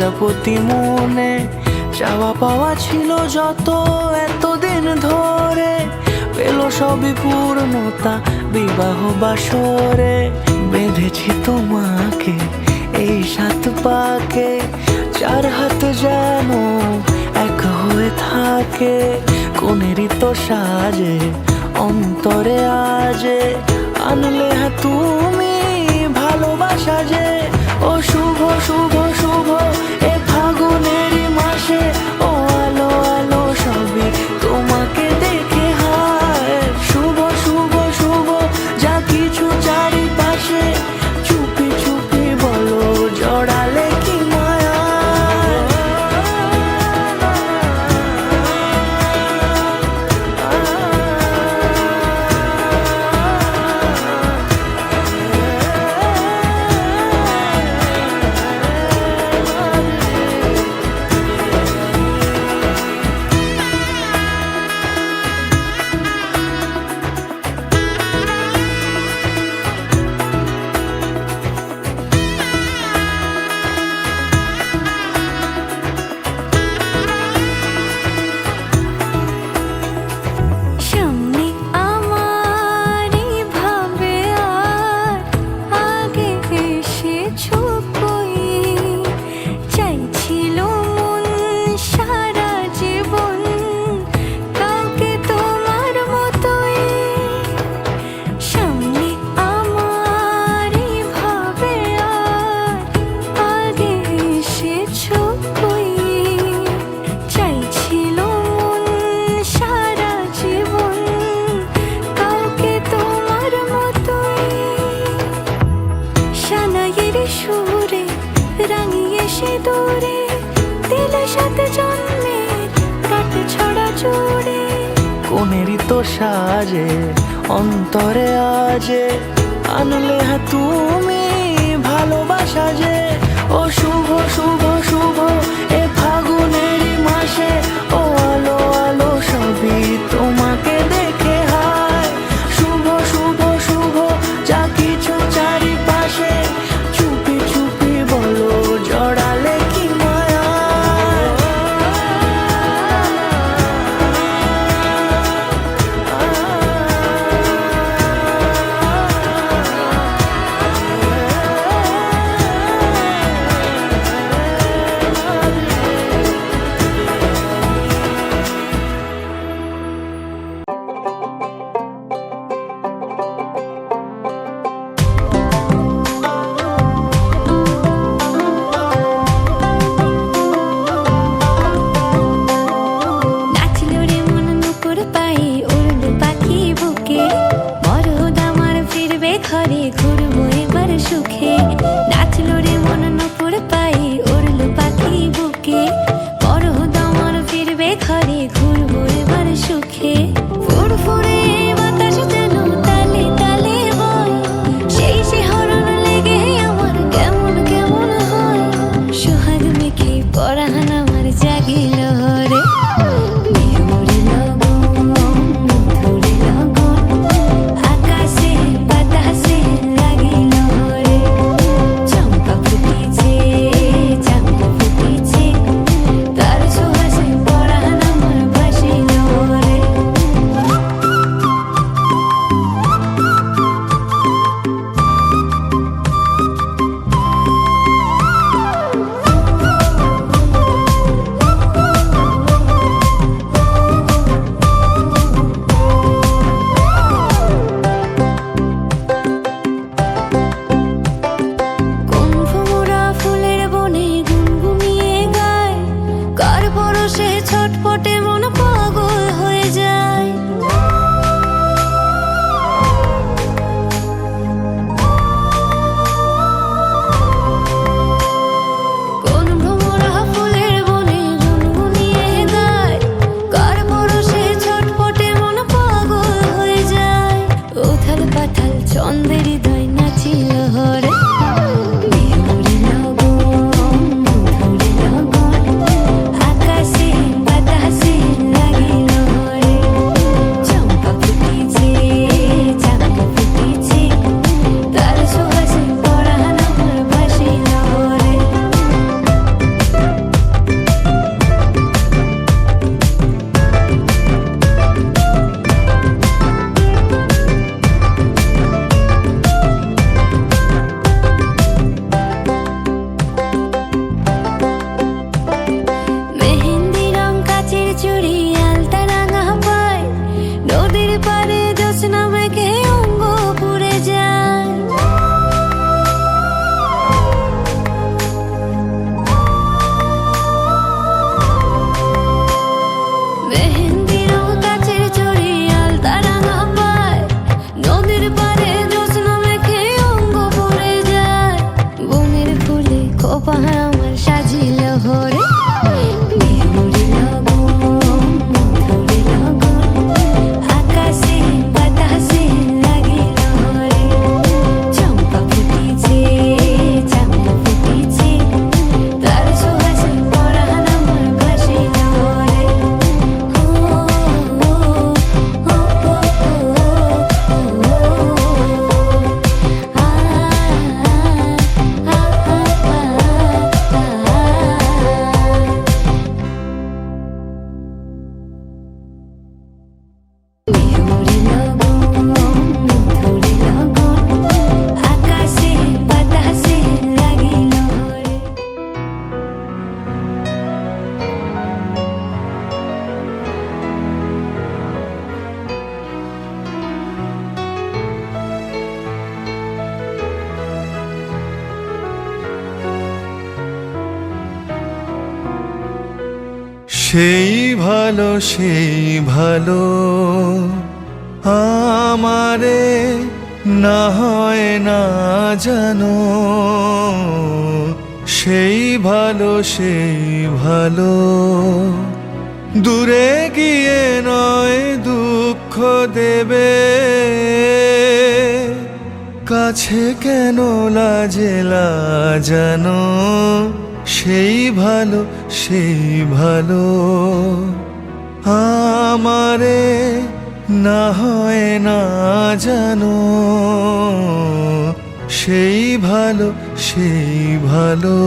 প্রজাপতি মনে চাওয়া পাওয়া ছিল যত এতদিন ধরে, পেল সবই পূর্ণতা বিবাহ বাসরে। বেঁধেছি তোমাকে এই 7 পাকে, 4 হাত যেন এক হয়ে থাকে। কোনেরই তো সাজে অন্তরে আজে আনলে তুমি ভালোবাসা যে। ও শুভ শুভ শুভ এ ফাগুনেরই মাসে, ও আলো আলো সবই তোমাকে দেখে হায়। শুভ শুভ শুভ যা কিছু চারিপাশে, চুপি চুপি বলো জড়ালে কি মায়া। কোনেরই তো সাজে অন্তরে আজে আনলে তুমি ভালোবাসা যে। ও শুভ শুভ শুভ এ ফাগুনেরই মাসে, ও আলো আলো সবই তোমাকে দেখে হায়। শুভ শুভ শুভ যা কিছু চারিপাশে, চুপি চুপি বলো জড়ালে কি মায়া। সেই ভালো সেই ভালো আমারে না হয় না জানো, সেই ভালো সেই ভালো দূরে গিয়ে নয় দুঃখ দেবে, কাছে কেন লাজে লাজানো, সেই ভালো সেই ভালো আমারে না হয় না জানো, সেই ভালো সেই ভালো।